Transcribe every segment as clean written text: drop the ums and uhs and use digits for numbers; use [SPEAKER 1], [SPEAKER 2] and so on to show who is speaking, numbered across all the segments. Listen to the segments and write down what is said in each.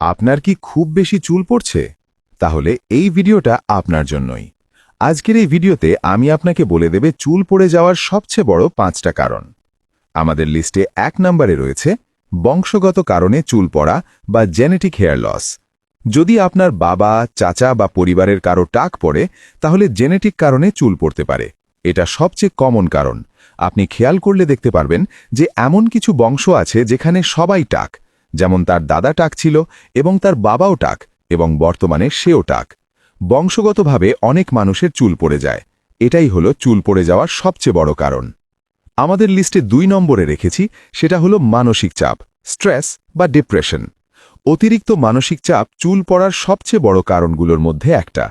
[SPEAKER 1] আপনার কি খুব বেশি চুল পড়ছে? তাহলে এই ভিডিওটা আপনার জন্যই। আজকের এই ভিডিওতে আমি আপনাকে বলে দেব চুল পড়ে যাওয়ার সবচেয়ে বড় 5টা কারণ। আমাদের লিস্টে 1 নম্বরে রয়েছে বংশগত কারণে চুল পড়া বা জেনেটিক হেয়ার লস। যদি আপনার বাবা, চাচা বা পরিবারের কারো টাক পড়ে, তাহলে জেনেটিক কারণে চুল পড়তে পারে। এটা সবচেয়ে কমন কারণ। আপনি খেয়াল করলে দেখতে পারবেন যে এমন কিছু বংশ আছে যেখানে সবাই টাক, যেমন তার দাদা টাক ছিল এবং তার বাবাও টাক এবং বর্তমানে সেও টাক। বংশগতভাবে অনেক মানুষের চুল পড়ে যায়। এটাই হলো চুল পড়ে যাওয়ার সবচেয়ে বড় কারণ। আমাদের লিস্টে 2 নম্বরে রেখেছি, সেটা হলো মানসিক চাপ, স্ট্রেস বা ডিপ্রেশন। অতিরিক্ত মানসিক চাপ চুল পড়ার সবচেয়ে বড় কারণগুলোর মধ্যে একটা।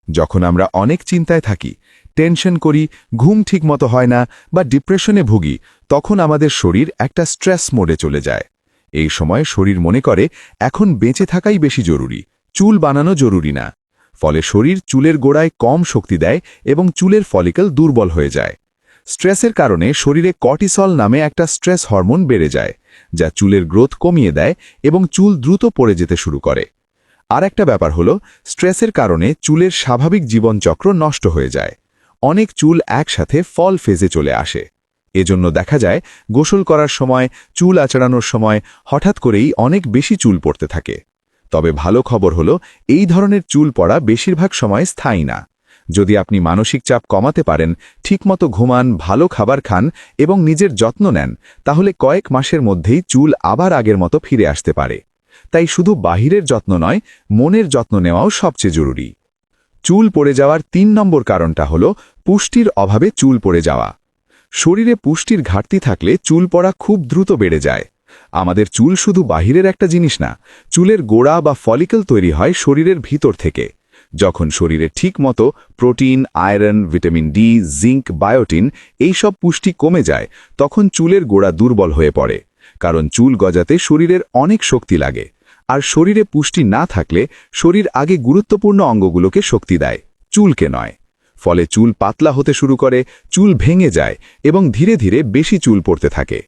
[SPEAKER 1] যখন আমরা অনেক চিন্তায় থাকি, টেনশন করি, ঘুম ঠিকমতো হয় না বা ডিপ্রেশনে ভুগি, তখন আমাদের শরীর একটা স্ট্রেস মোডে চলে যায়। এই সময় শরীর মনে করে এখন বেঁচে থাকাই বেশি জরুরি, চুল বানানো জরুরি না। ফলে শরীর চুলের গোড়ায় কম শক্তি দেয় এবং চুলের ফলিকল দুর্বল হয়ে যায়। স্ট্রেসের কারণে শরীরে কর্টিসল নামে একটা স্ট্রেস হরমোন বেড়ে যায়, যা চুলের গ্রোথ কমিয়ে দেয় এবং চুল দ্রুত পড়ে যেতে শুরু করে। আর একটা ব্যাপার হলো, স্ট্রেসের কারণে চুলের স্বাভাবিক জীবনচক্র নষ্ট হয়ে যায়। অনেক চুল একসাথে ফল ফেজে চলে আসে। এজন্য দেখা যায় গোসল করার সময়, চুল আঁচড়ানোর সময় হঠাৎ করেই অনেক বেশি চুল পড়তে থাকে। তবে ভালো খবর হলো, এই ধরনের চুল পড়া বেশিরভাগ সময় স্থায়ী না। যদি আপনি মানসিক চাপ কমাতে পারেন, ঠিকমতো ঘুমান, ভালো খাবার খান এবং নিজের যত্ন নেন, তাহলে কয়েক মাসের মধ্যেই চুল আবার আগের মতো ফিরে আসতে পারে। তাই শুধু বাহিরের যত্ন নয়, মনের যত্ন নেওয়াও সবচেয়ে জরুরি। চুল পড়ে যাওয়ার 3 নম্বর কারণটা হলো পুষ্টির অভাবে চুল পড়ে যাওয়া। শরীরে পুষ্টির ঘাটতি থাকলে চুল পড়া খুব দ্রুত বেড়ে যায়। আমাদের চুল শুধু বাহিরের একটা জিনিস না, চুলের গোড়া বা ফলিকল তৈরি হয় শরীরের ভিতর থেকে। যখন শরীরে ঠিকমতো protein, iron, vitamin D, zinc, বায়োটিন এইসব পুষ্টি কমে যায়, তখন চুলের গোড়া দুর্বল হয়ে পড়ে। কারণ চুল গজাতে শরীরের অনেক শক্তি লাগে, আর শরীরে পুষ্টি না থাকলে শরীর আগে গুরুত্বপূর্ণ অঙ্গগুলোকে শক্তি দেয়, চুলকে নয়। ফলে চুল পাতলা হতে শুরু করে, চুল ভেঙে যায় এবং ধীরে ধীরে বেশি চুল পড়তে থাকে।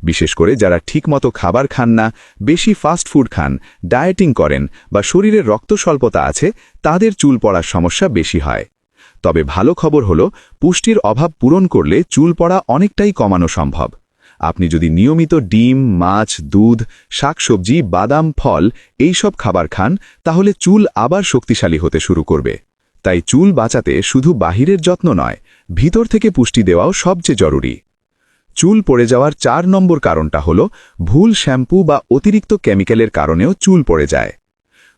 [SPEAKER 1] বিশেষ করে যারা ঠিকমতো খাবার খান না, বেশি ফাস্ট ফুড খান, ডায়েটিং করেন বা শরীরের রক্ত স্বল্পতা আছে, তাদের চুল পড়ার সমস্যা বেশি হয়। তবে ভালো খবর হলো, পুষ্টির অভাব পূরণ করলে চুল পড়া অনেকটাই কমানো সম্ভব। আপনি যদি নিয়মিত ডিম, মাছ, দুধ, শাকসবজি, বাদাম, ফল এইসব খাবার খান, তাহলে চুল আবার শক্তিশালী হতে শুরু করবে। তাই চুল বাঁচাতে শুধু বাহিরের যত্ন নয়, ভিতর থেকে পুষ্টি দেওয়াও সবচেয়ে জরুরি। চুল পড়ে যাওয়ার 4 নম্বর কারণটা হলো ভুল শ্যাম্পু বা অতিরিক্ত কেমিক্যালের কারণেও চুল পড়ে যায়।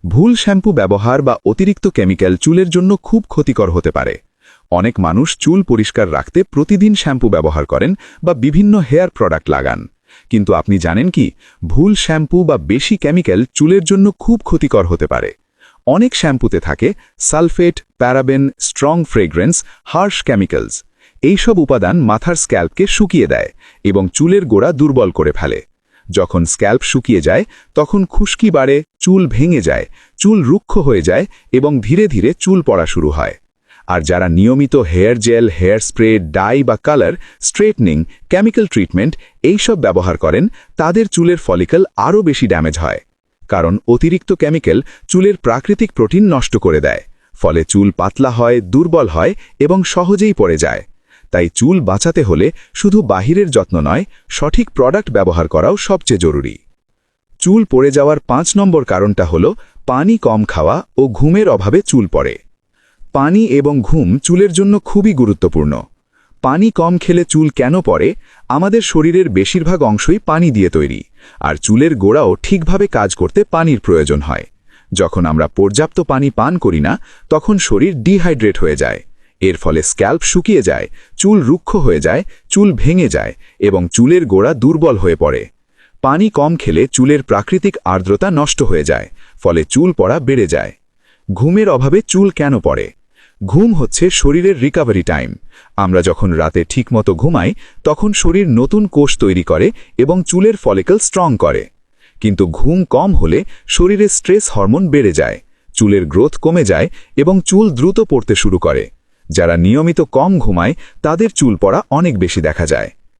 [SPEAKER 1] ভুল শ্যাম্পু ব্যবহার বা অতিরিক্ত কেমিক্যাল চুলের জন্য খুব ক্ষতিকর হতে পারে। অনেক মানুষ চুল পরিষ্কার রাখতে প্রতিদিন শ্যাম্পু ব্যবহার করেন বা বিভিন্ন হেয়ার প্রোডাক্ট লাগান। কিন্তু আপনি জানেন কি, ভুল শ্যাম্পু বা বেশি কেমিক্যাল চুলের জন্য খুব ক্ষতিকর হতে পারে। অনেক শ্যাম্পুতে থাকে sulphate, paraben, strong fragrance, harsh chemicals. এইসব উপাদান মাথার স্ক্যাল্পকে শুকিয়ে দেয় এবং চুলের গোড়া দুর্বল করে ফেলে। যখন স্ক্যাল্প শুকিয়ে যায়, তখন খুশকি বাড়ে, চুল ভেঙে যায়, চুল রুক্ষ হয়ে যায় এবং ধীরে ধীরে চুল পড়া শুরু হয়। আর যারা নিয়মিত hair gel, hair spray, die বা কালার, স্ট্রেটনিং, কেমিক্যাল ট্রিটমেন্ট এইসব ব্যবহার করেন, তাদের চুলের ফলিকল আরও বেশি ড্যামেজ হয়। কারণ অতিরিক্ত কেমিক্যাল চুলের প্রাকৃতিক প্রোটিন নষ্ট করে দেয়। ফলে চুল পাতলা হয়, দুর্বল হয় এবং সহজেই পড়ে যায়। তাই চুল বাঁচাতে হলে শুধু বাহিরের যত্ন নয়, সঠিক প্রোডাক্ট ব্যবহার করাও সবচেয়ে জরুরি। চুল পড়ে যাওয়ার 5 নম্বর কারণটা হলো পানি কম খাওয়া ও ঘুমের অভাবে চুল পড়ে। পানি এবং ঘুম চুলের জন্য খুবই গুরুত্বপূর্ণ। পানি কম খেলে চুল কেন পড়ে? আমাদের শরীরের বেশিরভাগ অংশই পানি দিয়ে তৈরি, আর চুলের গোড়াও ঠিকভাবে কাজ করতে পানির প্রয়োজন হয়। যখন আমরা পর্যাপ্ত পানি পান করি না, তখন শরীর ডিহাইড্রেট হয়ে যায়। এর ফলে স্ক্যাল্প শুকিয়ে যায়, চুল রুক্ষ হয়ে যায়, চুল ভেঙে যায় এবং চুলের গোড়া দুর্বল হয়ে পড়ে। পানি কম খেলে চুলের প্রাকৃতিক আর্দ্রতা নষ্ট হয়ে যায়, ফলে চুল পড়া বেড়ে যায়। ঘুমের অভাবে চুল কেন পড়ে? ঘুম হচ্ছে শরীরের রিকভারি টাইম। আমরা যখন রাতে ঠিকমতো ঘুমাই, তখন শরীর নতুন কোষ তৈরি করে এবং চুলের ফলিকল স্ট্রং করে। কিন্তু ঘুম কম হলে শরীরে স্ট্রেস হরমোন বেড়ে যায়, চুলের গ্রোথ কমে যায় এবং চুল দ্রুত পড়তে শুরু করে। যারা নিয়মিত কম ঘুমায়, তাদের চুল পড়া অনেক বেশি দেখা যায়।